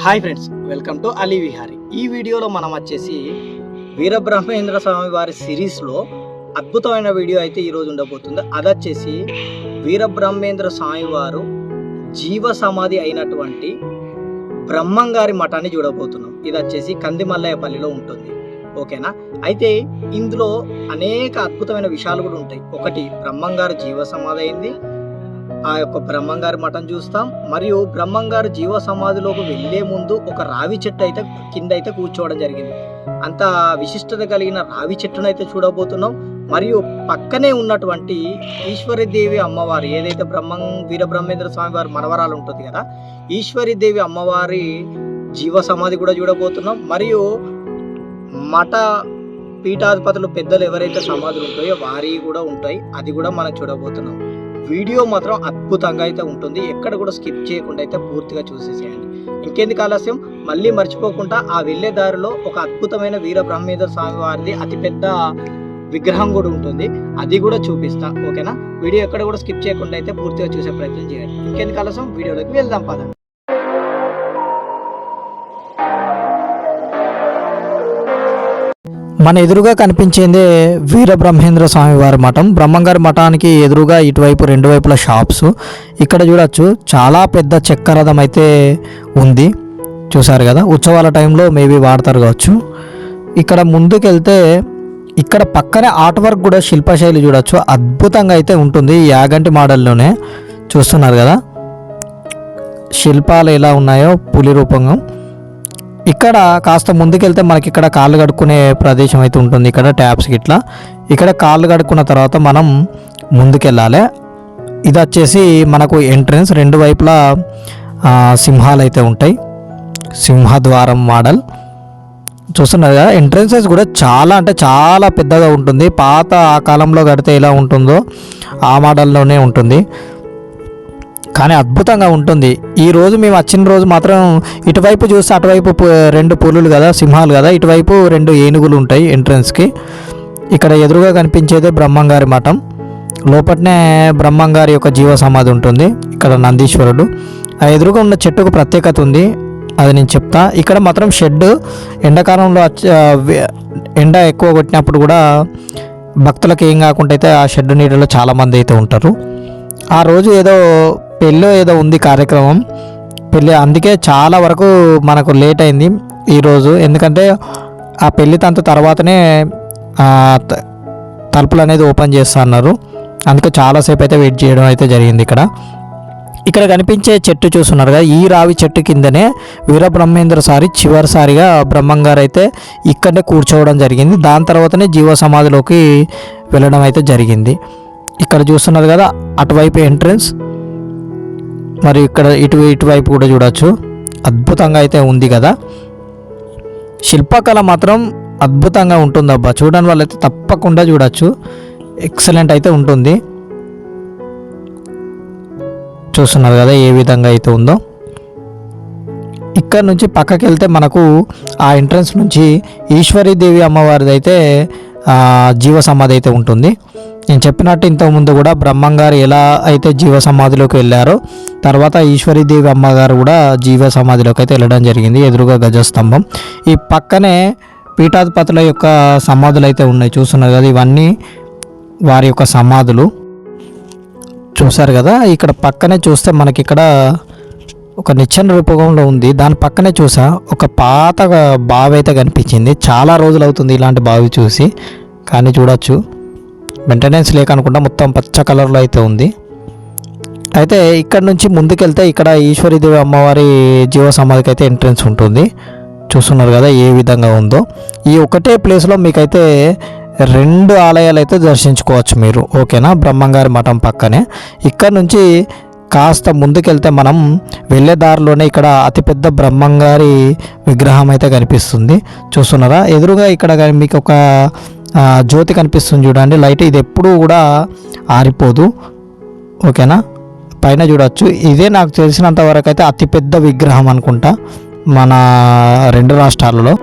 Hi friends, welcome to Ali Vihari. ఈ వీడియోలో మనం వచ్చేసి వీరబ్రహ్మేంద్ర స్వామి వారి సిరీస్లో అద్భుతమైన వీడియో అయితే ఈరోజు ఉండబోతుంది. అది వచ్చేసి వీరబ్రహ్మేంద్ర స్వామి వారు జీవ సమాధి అయినటువంటి బ్రహ్మంగారి మఠాన్ని చూడబోతున్నాం. ఇది వచ్చేసి కందిమల్లయ్యపల్లిలో ఉంటుంది. ఓకేనా? అయితే ఇందులో అనేక అద్భుతమైన విషయాలు కూడా ఉంటాయి. ఒకటి, బ్రహ్మంగారు జీవ సమాధి అయింది, ఆ యొక్క బ్రహ్మంగారి మఠం చూస్తాం. మరియు బ్రహ్మంగారు జీవ సమాధిలోకి వెళ్లే ముందు ఒక రావి చెట్టు అయితే కింద అయితే కూర్చోవడం జరిగింది. అంత విశిష్టత కలిగిన రావి చెట్టును అయితే చూడబోతున్నాం. మరియు పక్కనే ఉన్నటువంటి ఈశ్వరీదేవి అమ్మవారు, ఏదైతే వీరబ్రహ్మేంద్ర స్వామి వారి మనవరాలు ఉంటుంది కదా, ఈశ్వరీదేవి అమ్మవారి జీవ సమాధి కూడా చూడబోతున్నాం. మరియు మఠ పీఠాధిపతులు పెద్దలు ఎవరైతే సమాధులు ఉంటాయో వారి కూడా ఉంటాయి, అది కూడా మనం చూడబోతున్నాం. వీడియో మాత్రం అద్భుతంగా అయితే ఉంటుంది. ఎక్కడ కూడా స్కిప్ చేయకుండా అయితే పూర్తిగా చూసేసేయండి. ఇంకెందుకు ఆలస్యం, మళ్ళీ మర్చిపోకుండా ఆ వెళ్ళే దారిలో ఒక అద్భుతమైన వీరబ్రహ్మేంద్ర స్వామి వారిది అతిపెద్ద విగ్రహం కూడా ఉంటుంది, అది కూడా చూపిస్తా. ఓకేనా? వీడియో ఎక్కడ కూడా స్కిప్ చేయకుండా అయితే పూర్తిగా చూసే ప్రయత్నం చేయండి. ఇంకెందుకు ఆలస్యం, వీడియోలోకి వెళ్దాం పదండి. మన ఎదురుగా కనిపించేదే వీరబ్రహ్మేంద్ర స్వామి వారి మఠం. బ్రహ్మంగారి మఠానికి ఎదురుగా ఇటువైపు రెండు వైపుల షాప్స్. ఇక్కడ చూడొచ్చు, చాలా పెద్ద చెక్క రథం అయితే ఉంది. చూసారు కదా, ఉత్సవాల టైంలో మేబీ వాడతారు కావచ్చు. ఇక్కడ ముందుకు వెళ్తే ఇక్కడ పక్కనే ఆర్ట్ వర్క్ కూడా శిల్పశైలి చూడొచ్చు, అద్భుతంగా అయితే ఉంటుంది. యాగంటి మోడల్లోనే చూస్తున్నారు కదా శిల్పాలు ఎలా ఉన్నాయో పులి రూపంగా. ఇక్కడ కాస్త ముందుకెళ్తే మనకి ఇక్కడ కాళ్ళు కడుక్కునే ప్రదేశం అయితే ఉంటుంది. ఇక్కడ ట్యాప్స్కి ఇట్లా ఇక్కడ కాళ్ళు కడుక్కున్న తర్వాత మనం ముందుకెళ్ళాలి. ఇది వచ్చేసి మనకు ఎంట్రన్స్, రెండు వైపులా సింహాలు అయితే ఉంటాయి, సింహద్వారం మోడల్ చూస్తున్నారు కదా. ఎంట్రన్సెస్ కూడా చాలా అంటే చాలా పెద్దగా ఉంటుంది. పాత ఆ కాలంలో కడితే ఎలా ఉంటుందో ఆ మోడల్లోనే ఉంటుంది, కానీ అద్భుతంగా ఉంటుంది. ఈరోజు మేము వచ్చిన రోజు మాత్రం ఇటువైపు చూస్తే అటువైపు రెండు పులులు కదా, సింహాలు కదా, ఇటువైపు రెండు ఏనుగులు ఉంటాయి ఎంట్రన్స్కి. ఇక్కడ ఎదురుగా కనిపించేదే బ్రహ్మంగారి మఠం. లోపలనే బ్రహ్మంగారి యొక్క జీవ సమాధి ఉంటుంది. ఇక్కడ నందీశ్వరుడు. ఆ ఎదురుగా ఉన్న చెట్టుకు ప్రత్యేకత ఉంది, అది నేను చెప్తా. ఇక్కడ మాత్రం షెడ్, ఎండాకాలంలో ఎండ ఎక్కువ కొట్టినప్పుడు కూడా భక్తులకు ఏం కాకుండా అయితే ఆ షెడ్ నీడలో చాలామంది అయితే ఉంటారు. ఆ రోజు ఏదో పెళ్ళి ఏదో ఉంది కార్యక్రమం, పెళ్ళి, అందుకే చాలా వరకు మనకు లేట్ అయింది ఈరోజు. ఎందుకంటే ఆ పెళ్ళి తంతు తర్వాతనే తలుపులు అనేది ఓపెన్ చేస్తా అన్నారు, అందుకే చాలాసేపు అయితే వెయిట్ చేయడం అయితే జరిగింది. ఇక్కడ కనిపించే చెట్టు చూస్తున్నారు కదా, ఈ రావి చెట్టు కిందనే వీరబ్రహ్మేంద్ర సారి చివరిసారిగా బ్రహ్మంగారు అయితే ఇక్కడనే కూర్చోవడం జరిగింది. దాని తర్వాతనే జీవ సమాధిలోకి వెళ్ళడం అయితే జరిగింది. ఇక్కడ చూస్తున్నారు కదా, అటువైపు ఎంట్రన్స్, మరి ఇక్కడ ఇటువైపు కూడా చూడవచ్చు, అద్భుతంగా అయితే ఉంది కదా. శిల్పకళ మాత్రం అద్భుతంగా ఉంటుంది అబ్బా, చూడని వాళ్ళైతే తప్పకుండా చూడవచ్చు, ఎక్సలెంట్ అయితే ఉంటుంది. చూస్తున్నారు కదా ఏ విధంగా అయితే ఉందో. ఇక్కడ నుంచి పక్కకి వెళ్తే మనకు ఆ ఎంట్రన్స్ నుంచి ఈశ్వరీదేవి అమ్మవారిది అయితే జీవ సమాధి అయితే ఉంటుంది. నేను చెప్పినట్టు ఇంతకుముందు కూడా బ్రహ్మంగారు ఎలా అయితే జీవ సమాధిలోకి వెళ్ళారో తర్వాత ఈశ్వరీదేవి అమ్మగారు కూడా జీవ సమాధిలోకి అయితే వెళ్ళడం జరిగింది. ఎదురుగా గజస్తంభం, ఈ పక్కనే పీఠాధిపతుల యొక్క సమాధులు అయితే ఉన్నాయి. చూస్తున్నారు కదా, ఇవన్నీ వారి యొక్క సమాధులు. చూసారు కదా, ఇక్కడ పక్కనే చూస్తే మనకి ఇక్కడ ఒక నిచ్చెన రూపంలో ఉంది. దాని పక్కనే చూసా ఒక పాత బావి అయితే కనిపించింది. చాలా రోజులు అవుతుంది ఇలాంటి బావి చూసి, కానీ చూడొచ్చు మెయింటెనెన్స్ లేక అనుకుంటా మొత్తం పచ్చ కలర్లో అయితే ఉంది. అయితే ఇక్కడ నుంచి ముందుకెళ్తే ఇక్కడ ఈశ్వరీదేవి అమ్మవారి జీవ సమాధికి అయితే ఎంట్రన్స్ ఉంటుంది. చూస్తున్నారు కదా ఏ విధంగా ఉందో. ఈ ఒకటే ప్లేస్లో మీకైతే రెండు ఆలయాలు అయితే దర్శించుకోవచ్చు మీరు. ఓకేనా? బ్రహ్మంగారి మఠం పక్కనే. ఇక్కడ నుంచి కాస్త ముందుకెళ్తే మనం వెళ్ళే దారిలోనే ఇక్కడ అతిపెద్ద బ్రహ్మంగారి విగ్రహం అయితే కనిపిస్తుంది. చూస్తున్నారా ఎదురుగా ఇక్కడ మీకు ఒక జ్యోతి కనిపిస్తుంది చూడండి, లైట్. ఇది ఎప్పుడూ కూడా ఆరిపోదు. ఓకేనా? పైన చూడవచ్చు, ఇదే నాకు తెలిసినంత వరకు అయితే అతిపెద్ద విగ్రహం అనుకుంటా మన రెండు రాష్ట్రాలలో.